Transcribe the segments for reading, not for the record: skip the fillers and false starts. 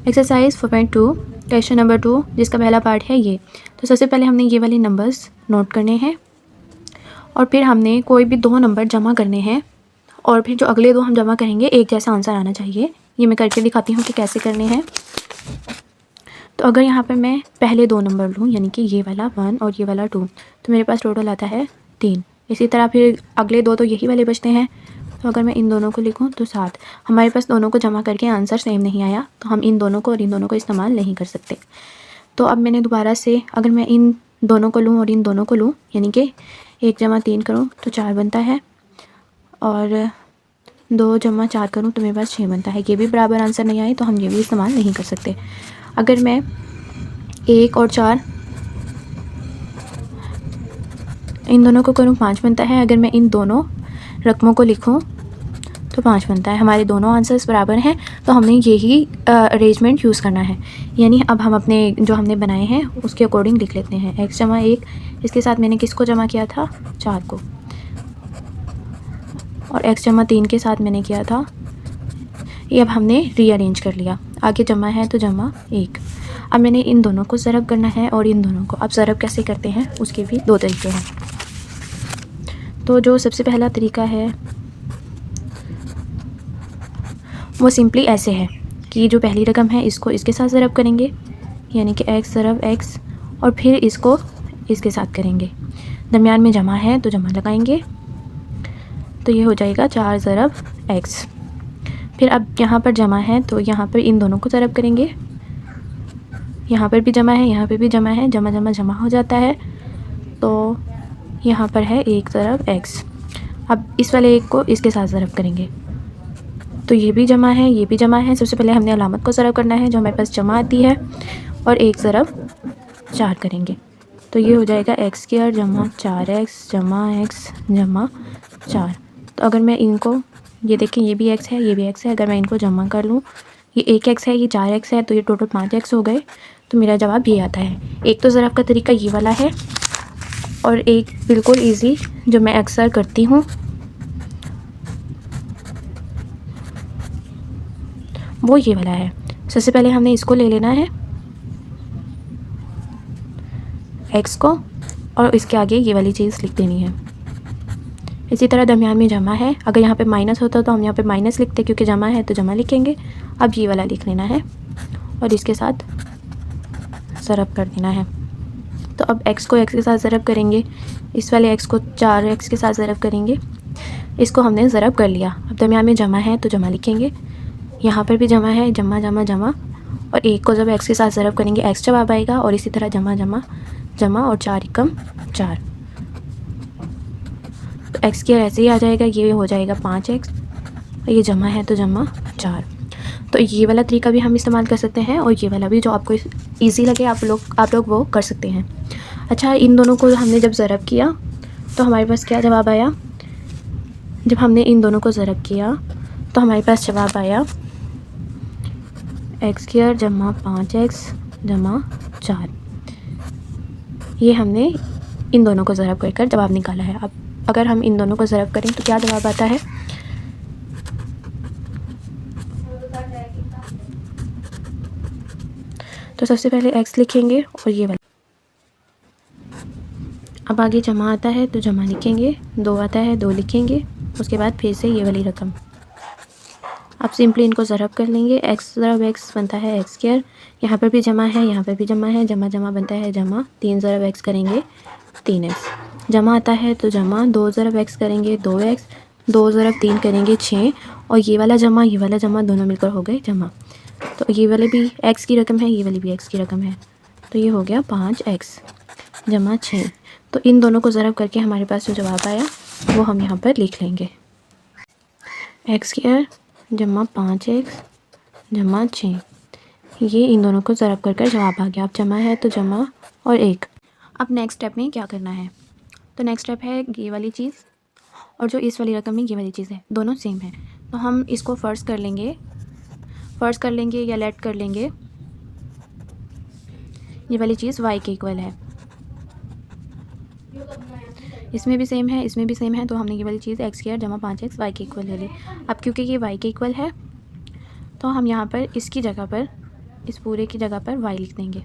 Exercise 4.2 question number 2 जिसका पहला part है ये। तो सबसे पहले हमने ये वाले नंबर्स नोट करने हैं और फिर हमने कोई भी दो नंबर जमा करने हैं और फिर जो अगले दो हम जमा करेंगे एक जैसा आंसर आना चाहिए। ये मैं करके दिखाती हूँ कि कैसे करने हैं। तो अगर यहाँ पर मैं पहले दो नंबर लूँ यानी कि ये वाला 1 और ये वाला 2 तो मेरे पास टोटल आता है 3। इसी तरह फिर अगले दो तो यही वाले बचते हैं। तो अगर मैं इन दोनों को लिखूं तो 7। हमारे पास दोनों को जमा करके आंसर सेम नहीं आया तो हम इन दोनों को और इन दोनों को इस्तेमाल नहीं कर सकते। तो अब मैंने दोबारा से अगर मैं इन दोनों को लूँ और इन दोनों को लूँ यानी कि 1 जमा 3 करूँ तो 4 बनता है और 2 जमा 4 करूँ तो मेरे पास 6 बनता है। ये भी बराबर आंसर नहीं आए तो हम ये भी इस्तेमाल नहीं कर सकते। अगर मैं 1 और 4 इन दोनों को करूँ 5 बनता है। अगर मैं इन दोनों रकमों को लिखूँ तो 5 बनता है। हमारे दोनों आंसर्स बराबर हैं तो हमने यही अरेंजमेंट यूज़ करना है। यानी अब हम अपने जो हमने बनाए हैं उसके अकॉर्डिंग लिख लेते हैं। x जमा 1 इसके साथ मैंने किसको जमा किया था 4 को और x जमा 3 के साथ मैंने किया था ये। अब हमने रीअरेंज कर लिया। आगे जमा है तो जमा 1। अब मैंने इन दोनों को ज़रब करना है और इन दोनों को। अब ज़रब कैसे करते हैं उसके भी दो तरीके हैं। तो जो सबसे पहला तरीका है वो सिंपली ऐसे है कि जो पहली रकम है इसको इसके साथ ज़रब करेंगे यानी कि x ज़रब x और फिर इसको इसके साथ करेंगे। दरमियान में जमा है तो जमा लगाएंगे तो ये हो जाएगा 4 ज़रब x। फिर अब यहाँ पर जमा है तो यहाँ पर इन दोनों को ज़रब करेंगे। यहाँ पर भी जमा है यहाँ पर भी जमा है, जमा जमा जमा हो जाता है तो यहाँ पर है 1 ज़रब x। अब इस वाले एक को इसके साथ ज़रब करेंगे तो ये भी जमा है ये भी जमा है। सबसे पहले हमने अलामत को ज़रब करना है जो हमारे पास जमा आती है और 1 ज़रब 4 करेंगे तो ये हो जाएगा x² जमा 4x जमा x जमा 4। तो अगर मैं इनको ये देखें ये भी x है ये भी x है। अगर मैं इनको जमा कर लूँ ये 1x है ये 4x है तो ये टोटल 5x हो गए। तो मेरा जवाब ये आता है। एक तो ज़रब का तरीका ये वाला है और एक बिल्कुल ईजी जो मैं अक्सर करती हूँ वो ये वाला है। सबसे पहले हमने इसको ले लेना है x को और इसके आगे ये वाली चीज़ लिख देनी है। इसी तरह दरमियान में जमा है। अगर यहाँ पे माइनस होता तो हम यहाँ पे माइनस लिखते क्योंकि जमा है तो जमा लिखेंगे। अब ये वाला लिख लेना है और इसके साथ ज़रब कर देना है। तो अब x को x के साथ ज़रब करेंगे, इस वाले x को 4x के साथ ज़रब करेंगे। इसको हमने ज़रब कर लिया। अब दरमियान में जमा है तो जमा लिखेंगे। यहाँ पर भी जमा है जमा जमा जमा और एक को जब x के साथ ज़रब करेंगे x जवाब आएगा और इसी तरह जमा जमा जमा और 4 एकम 4 तो x की ऐसे ही आ जाएगा। ये हो जाएगा 5x और ये जमा है तो जमा 4। तो ये वाला तरीका भी हम इस्तेमाल कर सकते हैं और ये वाला भी जो आपको ईजी लगे आप लोग वो कर सकते हैं। अच्छा इन दोनों को हमने जब ज़रब किया तो हमारे पास क्या जवाब आया। जब हमने इन दोनों को ज़रब किया तो हमारे पास जवाब आया x² जमा 5x जमा 4। ये हमने इन दोनों को ज़रब कर जवाब निकाला है। अब अगर हम इन दोनों को ज़रब करें तो क्या जवाब आता है। तो सबसे पहले x लिखेंगे और ये वाला। अब आगे जमा आता है तो जमा लिखेंगे, 2 आता है 2 लिखेंगे, उसके बाद फिर से ये वाली रकम। अब सिंपली इनको ज़रब कर लेंगे। x ज़रब x बनता है x²। यहाँ पर भी जमा है यहाँ पर भी जमा है, जमा जमा बनता है जमा। 3 ज़रब x करेंगे 3x। जमा आता है तो जमा, 2 ज़रब x करेंगे 2x, 2 ज़रब 3 करेंगे 6 और ये वाला जमा दोनों मिलकर हो गए जमा। तो ये वाले भी x की रकम है ये वाली भी x की रकम है तो ये हो गया 5x जमा 6। तो इन दोनों को ज़रब करके हमारे पास जो जवाब आया वो हम यहाँ पर लिख लेंगे। x² जमा 5x जमा 6। ये इन दोनों को ज़रब कर जवाब आ गया। अब जमा है तो जमा और 1। अब नेक्स्ट स्टेप में क्या करना है। तो नेक्स्ट स्टेप है ये वाली चीज़ और जो इस वाली रकम में ये वाली चीज़ है दोनों सेम है। तो हम इसको फ़र्ज़ कर लेंगे या लेट कर लेंगे ये वाली चीज़ y के इक्वल है। इसमें भी सेम है इसमें भी सेम है तो हमने ये वाली चीज़ x² जमा 5x y के इक्वल ले ली। अब क्योंकि ये y के इक्वल है तो हम यहाँ पर इसकी जगह पर इस पूरे की जगह पर y लिख देंगे।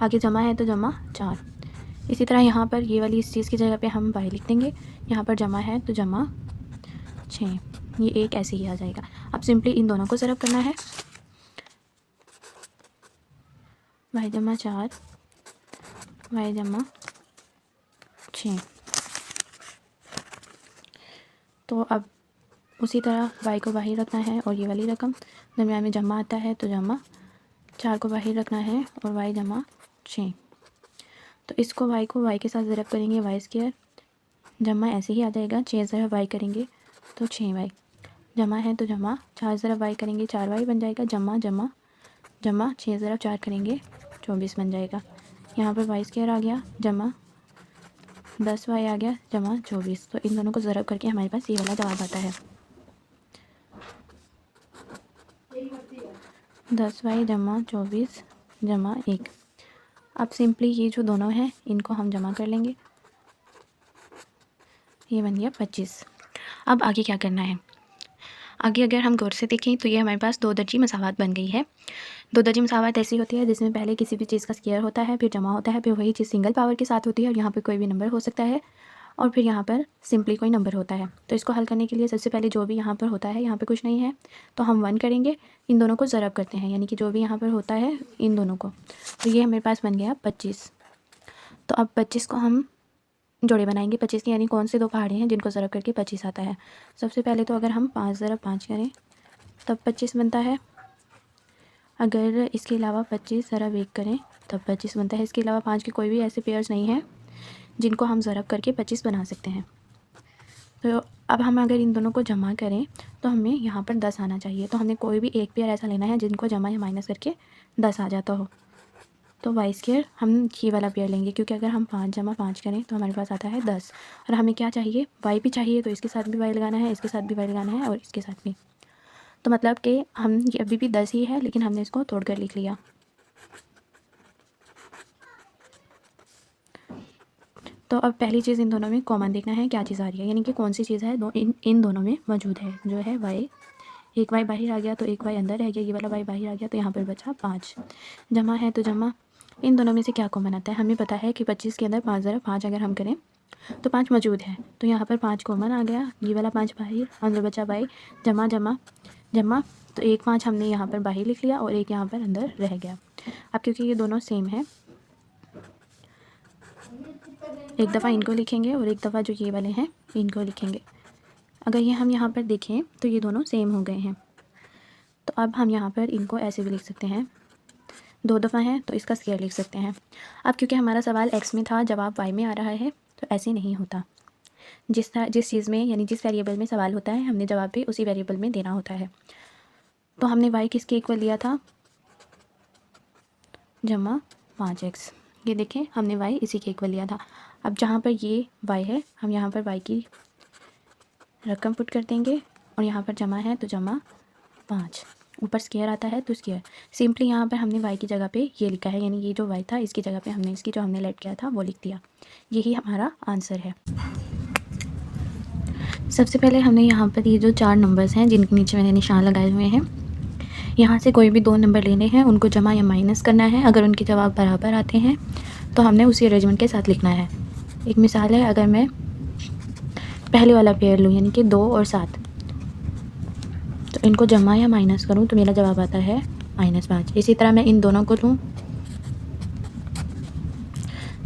आगे जमा है तो जमा 4। इसी तरह यहाँ पर ये वाली इस चीज़ की जगह पे हम y लिख देंगे। यहाँ पर जमा है तो जमा 6, ये एक ऐसे ही आ जाएगा। अब सिंपली इन दोनों को ज़रब करना है। y जमा 4 y जमा 6। तो अब उसी तरह y को बाहर रखना है और ये वाली रकम दरमियान में जमा आता है तो जमा 4 को बाहर रखना है और y जमा 6। तो इसको y को y के साथ ज़रब करेंगे, y स्क्वायर जमा ऐसे ही आ जाएगा। 6 ज़रब y करेंगे तो 6y, जमा है तो जमा 4 ज़रब y करेंगे 4y बन जाएगा, जमा जमा जमा 6 ज़रब 4 करेंगे 24 बन जाएगा। यहाँ पर y स्क्वायर आ गया, जमा 10y आ गया, जमा 24। तो इन दोनों को ज़रब करके हमारे पास ये वाला जवाब आता है 10y जमा 24 जमा 1। अब सिंपली ये जो दोनों हैं इनको हम जमा कर लेंगे, ये बन गया 25। अब आगे क्या करना है? आगे अगर हम गौर से देखें तो ये हमारे पास 2 दर्जी मसावात बन गई है। 2 दर्जी मसावात ऐसी होती है जिसमें पहले किसी भी चीज़ का स्क्वायर होता है, फिर जमा होता है, फिर वही चीज़ सिंगल पावर के साथ होती है और यहाँ पर कोई भी नंबर हो सकता है और फिर यहाँ पर सिंपली कोई नंबर होता है। तो इसको हल करने के लिए सबसे पहले जो भी यहाँ पर होता है, यहाँ पे कुछ नहीं है तो हम 1 करेंगे, इन दोनों को ज़रब करते हैं, यानी कि जो भी यहाँ पर होता है इन दोनों को। तो ये हमारे पास बन गया 25। तो अब 25 को हम जोड़े बनाएंगे 25 के, यानी कौन से 2 पहाड़े हैं जिनको ज़रब करके 25 आता है। सबसे पहले तो अगर हम 5 ज़रब 5 करें तब 25 बनता है। अगर इसके अलावा 25 ज़रब 1 करें तब 25 बनता है। इसके अलावा 5 के कोई भी ऐसे पेयर्स नहीं हैं जिनको हम ज़रब करके 25 बना सकते हैं। तो अब हम अगर इन दोनों को जमा करें तो हमें यहाँ पर 10 आना चाहिए। तो हमने कोई भी एक पेयर ऐसा लेना है जिनको जमा या माइनस करके 10 आ जाता हो। तो y स्क्वायर हम ये वाला पेयर लेंगे, क्योंकि अगर हम 5 जमा 5 करें तो हमारे पास आता है 10। और हमें क्या चाहिए? y भी चाहिए, तो इसके साथ भी y लगाना है, इसके साथ भी y लगाना है और इसके साथ भी। तो मतलब कि हम ये अभी भी 10 ही है, लेकिन हमने इसको तोड़ कर लिख लिया। तो अब पहली चीज़ इन दोनों में कॉमन देखना है क्या चीज़ आ रही है, यानी कि कौन सी चीज़ है इन दोनों में मौजूद है, जो है y। एक y बाहर आ गया तो एक y अंदर रह गया, ये वाला y बाहर आ गया तो यहाँ पर बचा 5। जमा है तो जमा, इन दोनों में से क्या कॉमन आता है? हमें पता है कि 25 के अंदर 5 ज़रब 5 अगर हम करें तो 5 मौजूद है, तो यहाँ पर 5 कॉमन आ गया, ये वाला 5 बाहर, अंदर बचा y। जमा जमा जमा, तो एक 5 हमने यहाँ पर बाहर लिख लिया और एक यहाँ पर अंदर रह गया। अब क्योंकि ये दोनों सेम है, एक दफ़ा इनको लिखेंगे और एक दफ़ा जो ये वाले हैं इनको लिखेंगे। अगर ये हम यहाँ पर देखें तो ये दोनों सेम हो गए हैं। तो अब हम यहाँ पर इनको ऐसे भी लिख सकते हैं, 2 दफ़ा हैं तो इसका स्क्वायर लिख सकते हैं। अब क्योंकि हमारा सवाल x में था, जवाब y में आ रहा है, तो ऐसे नहीं होता। जिस चीज़ में, यानी जिस वेरिएबल में सवाल होता है, हमने जवाब भी उसी वेरिएबल में देना होता है। तो हमने y किसके इक्वल लिया था? जमा 5x। ये देखें, हमने y इसी के इक्वल लिया था। अब जहाँ पर ये y है, हम यहाँ पर y की रकम पुट कर देंगे और यहाँ पर जमा है तो जमा 5, ऊपर स्क्वायर आता है तो स्क्वायर। सिंपली यहाँ पर हमने y की जगह पे ये लिखा है, यानी ये जो y था इसकी जगह पे हमने इसकी जो हमने लेट किया था वो लिख दिया। यही हमारा आंसर है। सबसे पहले हमने यहाँ पर ये जो 4 नंबर्स हैं जिनके नीचे मैंने निशान लगाए हुए हैं, यहाँ से कोई भी 2 नंबर लेने हैं, उनको जमा या माइनस करना है। अगर उनके जवाब बराबर आते हैं तो हमने उसी अरेंजमेंट के साथ लिखना है। एक मिसाल है, अगर मैं पहले वाला पेयर लूँ, यानी कि 2 और 7, तो इनको जमा या माइनस करूँ तो मेरा जवाब आता है -5। इसी तरह मैं इन दोनों को लूँ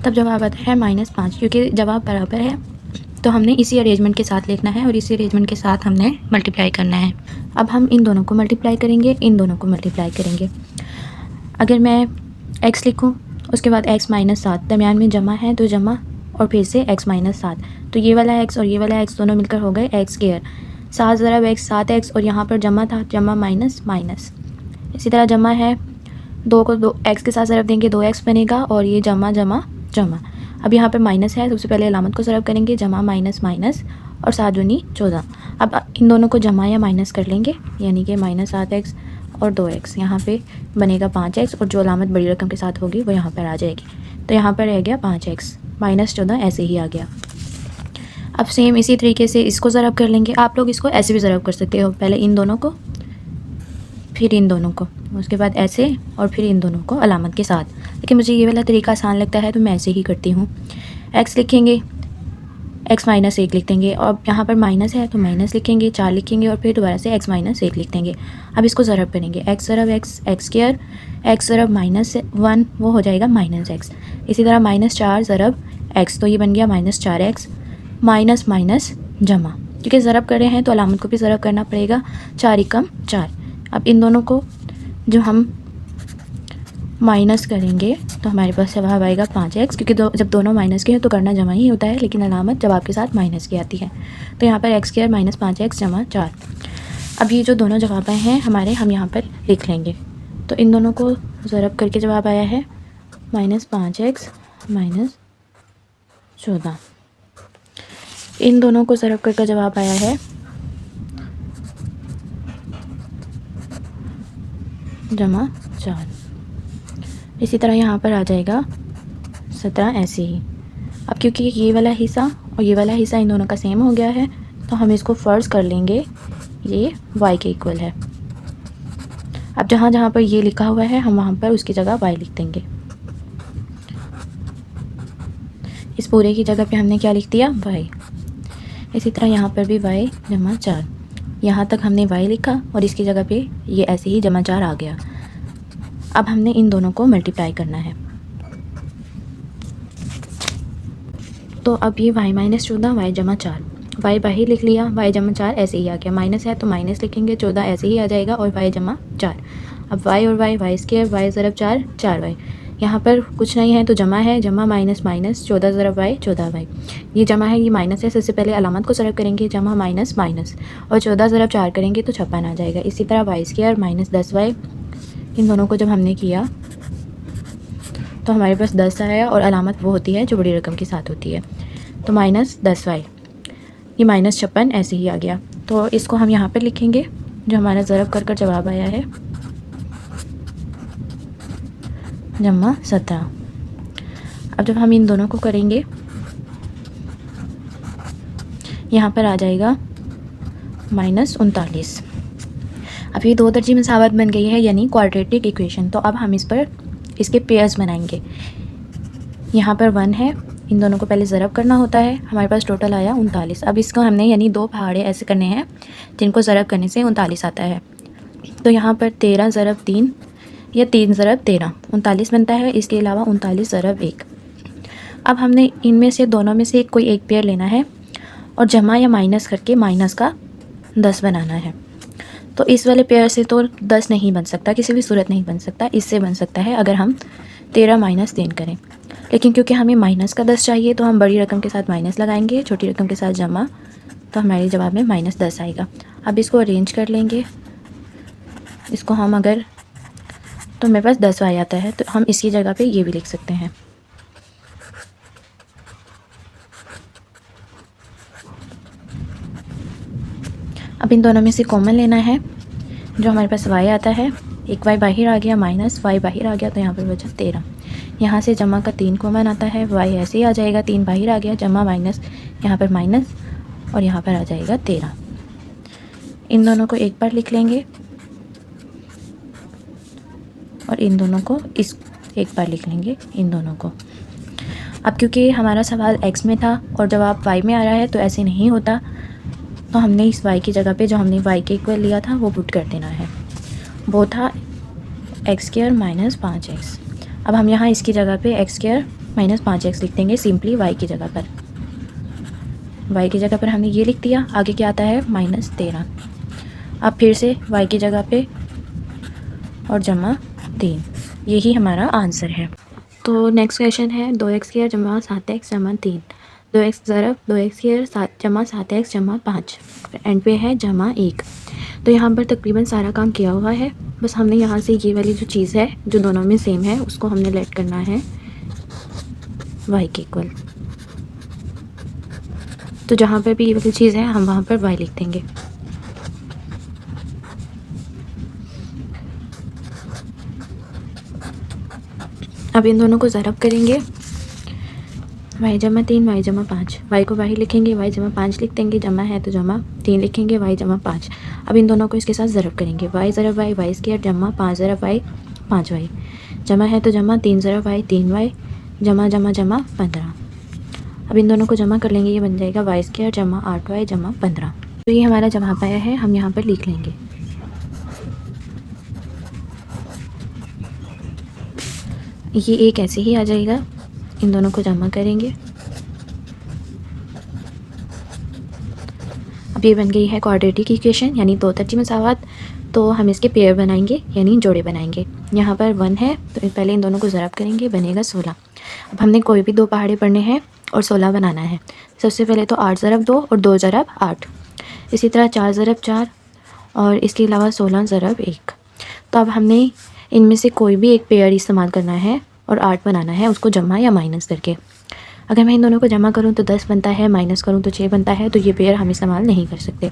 तब जवाब आता है -5। क्योंकि जवाब बराबर है तो हमने इसी अरेंजमेंट के साथ लिखना है और इसी अरेंजमेंट के साथ हमने मल्टीप्लाई करना है। अब हम इन दोनों को मल्टीप्लाई करेंगे, इन दोनों को मल्टीप्लाई करेंगे। अगर मैं x लिखूँ, उसके बाद x -7, दरमियान में जमा है तो जमा और फिर से x -7, तो ये वाला x और ये वाला x दोनों मिलकर हो गए x स्क्वायर। 7 ज़रब x 7x, और यहाँ पर जमा था, जमा माइनस माइनस। इसी तरह जमा है, 2 को 2 x के साथ ज़रब देंगे 2x बनेगा, और ये जमा जमा जमा। अब यहाँ पर माइनस है, सबसे पहले अलामत को ज़रब करेंगे, जमा माइनस माइनस और 7 दूनी 14। अब इन दोनों को जमा या माइनस कर लेंगे, यानी कि -7x और 2x, यहाँ पे बनेगा 5x, और जो अलामत बड़ी रकम के साथ होगी वो यहाँ पर आ जाएगी। तो यहाँ पर रह गया 5x, -14 ऐसे ही आ गया। अब सेम इसी तरीके से इसको ज़रब कर लेंगे। आप लोग इसको ऐसे भी ज़रब कर सकते हो, पहले इन दोनों को फिर इन दोनों को, उसके बाद ऐसे और फिर इन दोनों को अलामत के साथ। लेकिन मुझे ये वाला तरीका आसान लगता है तो मैं ऐसे ही करती हूँ। x लिखेंगे, x माइनस 1 लिख देंगे और यहाँ पर माइनस है तो माइनस लिखेंगे, 4 लिखेंगे और फिर दोबारा से x माइनस 1 लिख देंगे। अब इसको ज़रब करेंगे, x ज़रब x x square, x ज़रब -1 वो हो जाएगा -x। इसी तरह -4 ज़रब x तो ये बन गया -4x माइनस माइनस जमा, क्योंकि ज़रब कर रहे हैं तो अलामत को भी ज़रब करना पड़ेगा। 4 एकम 4। अब इन दोनों को जो हम माइनस करेंगे तो हमारे पास जवाब आएगा 5x, क्योंकि जब दोनों माइनस के हैं तो करना जमा ही होता है, लेकिन अलामत जवाब के साथ माइनस की आती है। तो यहाँ पर x² माइनस 5x जमा 4। अब ये जो दोनों जवाब आए हैं हमारे, हम यहाँ पर लिख लेंगे। तो इन दोनों को ज़रब करके जवाब आया है -5x माइनस 14। इन दोनों को ज़रब करके जवाब आया है जमा 4। इसी तरह यहाँ पर आ जाएगा 17 ऐसे ही। अब क्योंकि ये वाला हिस्सा और ये वाला हिस्सा इन दोनों का सेम हो गया है तो हम इसको फ़र्ज़ कर लेंगे ये y के इक्वल है। अब जहाँ जहाँ पर ये लिखा हुआ है हम वहाँ पर उसकी जगह y लिख देंगे। इस पूरे की जगह पे हमने क्या लिख दिया, y। इसी तरह यहाँ पर भी y जमा 4, यहाँ तक हमने y लिखा और इसकी जगह पे ये ऐसे ही जमा 4 आ गया। अब हमने इन दोनों को मल्टीप्लाई करना है। तो अब ये y माइनस 14 y जमा 4, y बाहर लिख लिया, y जमा 4 ऐसे ही आ गया। माइनस है तो माइनस लिखेंगे, 14 ऐसे ही आ जाएगा और y जमा 4। अब y और y स्क्वायर, y ज़रब 4 4y। यहाँ पर कुछ नहीं है तो जमा है, जमा माइनस माइनस, 14 ज़रब y 14y। ये जमा है, ये माइनस है, सबसे पहले अलामत को ज़रब करेंगे, जमा माइनस माइनस और 14 ज़रब 4 करेंगे तो 56 आ जाएगा। इसी तरह y स्क्वायर माइनस 10y, इन दोनों को जब हमने किया तो हमारे पास 10 आया और अलामत वो होती है जो बड़ी रकम के साथ होती है। तो -10y, ये -56 ऐसे ही आ गया। तो इसको हम यहाँ पर लिखेंगे जो हमारा ज़रब कर जवाब आया है जमा 17। अब जब हम इन दोनों को करेंगे यहाँ पर आ जाएगा -39। अब ये 2 दर्जी मसावत बन गई है, यानी क्वाड्रेटिक इक्वेशन। तो अब हम इस पर इसके पेयर्स बनाएंगे। यहाँ पर 1 है, इन दोनों को पहले ज़रब करना होता है, हमारे पास टोटल आया 39। अब इसको हमने यानी 2 पहाड़े ऐसे करने हैं जिनको ज़रब करने से 39 आता है। तो यहाँ पर 13 ज़रब 3 या 3 ज़रब 13 39 बनता है। इसके अलावा 39 ज़रब 1। अब हमने इनमें से दोनों में से कोई एक पेयर लेना है और जमा या माइनस करके माइनस का 10 बनाना है। तो इस वाले पेयर से तो 10 नहीं बन सकता, किसी भी सूरत नहीं बन सकता। इससे बन सकता है अगर हम 13 माइनस 3 करें, लेकिन क्योंकि हमें माइनस का 10 चाहिए तो हम बड़ी रकम के साथ माइनस लगाएंगे, छोटी रकम के साथ जमा, तो हमारे जवाब में -10 आएगा। अब इसको अरेंज कर लेंगे, इसको हम अगर, तो मेरे पास 10 आ जाता है तो हम इसकी जगह पे ये भी लिख सकते हैं। अब इन दोनों में से कॉमन लेना है, जो हमारे पास y आता है, एक y बाहर आ गया, माइनस y बाहर आ गया तो यहाँ पर बचा 13। यहाँ से जमा का 3 कॉमन आता है, y ऐसे ही आ जाएगा, 3 बाहर आ गया, जमा माइनस, यहाँ पर माइनस और यहाँ पर आ जाएगा 13। इन दोनों को एक बार लिख लेंगे और इन दोनों को इस एक बार लिख लेंगे, इन दोनों को। अब क्योंकि हमारा सवाल x में था और जवाब y में आ रहा है तो ऐसे नहीं होता, तो हमने इस y की जगह पे जो हमने y के इक्वल लिया था वो पुट कर देना है। वो था x² माइनस 5x। अब हम यहाँ इसकी जगह पे x² माइनस 5x लिख देंगे, सिंपली y की जगह पर। y की जगह पर हमने ये लिख दिया, आगे क्या आता है -13। अब फिर से y की जगह पे और जमा 3, यही हमारा आंसर है। तो नेक्स्ट क्वेश्चन है 2x² जमा 7x जमा 3, 2x ज़रब 2x² जमा 7x जमा 5, एंड पे है जमा 1। तो यहाँ पर तकरीबन सारा काम किया हुआ है, बस हमने यहाँ से ये वाली जो चीज़ है जो दोनों में सेम है उसको हमने लेट करना है y के इक्वल। तो जहाँ पर भी ये वाली चीज़ है हम वहाँ पर y लिख देंगे। अब इन दोनों को ज़रब करेंगे, y जमा 3 y जमा 5, y को बाहर लिखेंगे, y जमा 5 लिख देंगे, जमा है तो जमा 3 लिखेंगे, y जमा 5। अब इन दोनों को इसके साथ ज़रब करेंगे, वाई ज़रब वाई वाई स्क्वायर जमा 5 ज़रब वाई 5 वाई, जमा है तो जमा 3 ज़रब वाई 3 वाई, जमा जमा जमा 15। अब इन दोनों को जमा कर लेंगे, ये बन जाएगा वाई स्क्वायर जमा 8 वाई जमा 15। तो ये हमारा जवाब आया है, हम यहाँ पर लिख लेंगे। ये एक ऐसे ही आ जाएगा, इन दोनों को जमा करेंगे। अब ये बन गई है क्वाड्रेटिक इक्वेशन यानी दो तरजीह मसावत। तो हम इसके पेयर बनाएंगे यानी जोड़े बनाएंगे। यहाँ पर 1 है तो पहले इन दोनों को ज़रब करेंगे, बनेगा 16। अब हमने कोई भी दो पहाड़े पढ़ने हैं और 16 बनाना है। सबसे पहले तो 8 ज़रब 2 और 2 ज़रब 8, इसी तरह 4 ज़रब 4 और इसके अलावा 16 ज़रब 1। तो अब हमने इनमें से कोई भी एक पेयर इस्तेमाल करना है और 8 बनाना है, उसको जमा या माइनस करके। अगर मैं इन दोनों को जमा करूं तो 10 बनता है, माइनस करूं तो 6 बनता है, तो ये पेयर हम इस्तेमाल नहीं कर सकते।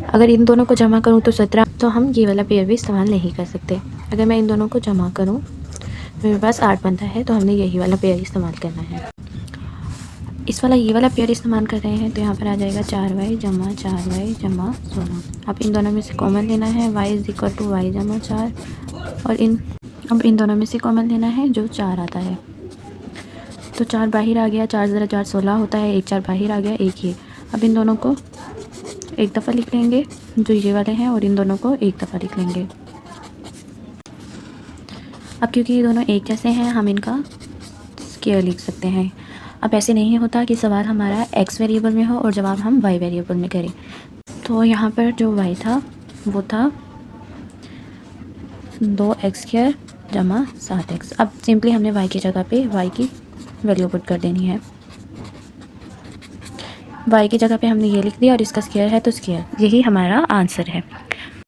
अगर इन दोनों को जमा करूं तो 17, तो हम ये वाला पेयर भी इस्तेमाल नहीं कर सकते। अगर मैं इन दोनों को जमा करूं तो मेरे पास 8 बनता है, तो हमने यही वाला पेयर इस्तेमाल करना है। ये वाला पेयर इस्तेमाल कर रहे हैं तो यहाँ पर आ जाएगा 4 वाई जमा 4 वाई जमा 16। अब इन दोनों में से कॉमन लेना है, y is equal to y जमा 4 और अब इन दोनों में से कॉमन लेना है जो 4 आता है। तो 4 बाहर आ गया, 4 ज़रा 4 16 होता है, 1 4 बाहर आ गया, 1 ये। अब इन दोनों को एक दफ़ा लिख लेंगे जो ये वाले हैं और इन दोनों को एक दफ़ा लिख लेंगे। अब क्योंकि ये दोनों एक जैसे हैं हम इनका स्क्वायर लिख सकते हैं। अब ऐसे नहीं होता कि सवाल हमारा x वेरिएबल में हो और जवाब हम y वेरिएबल में करें। तो यहाँ पर जो y था वो था 2x² जमा 7x। अब सिंपली हमने y की जगह पे y की वैल्यू पुट कर देनी है। y की जगह पे हमने ये लिख दिया और इसका स्क्वायर है तो स्क्वायर, यही हमारा आंसर है।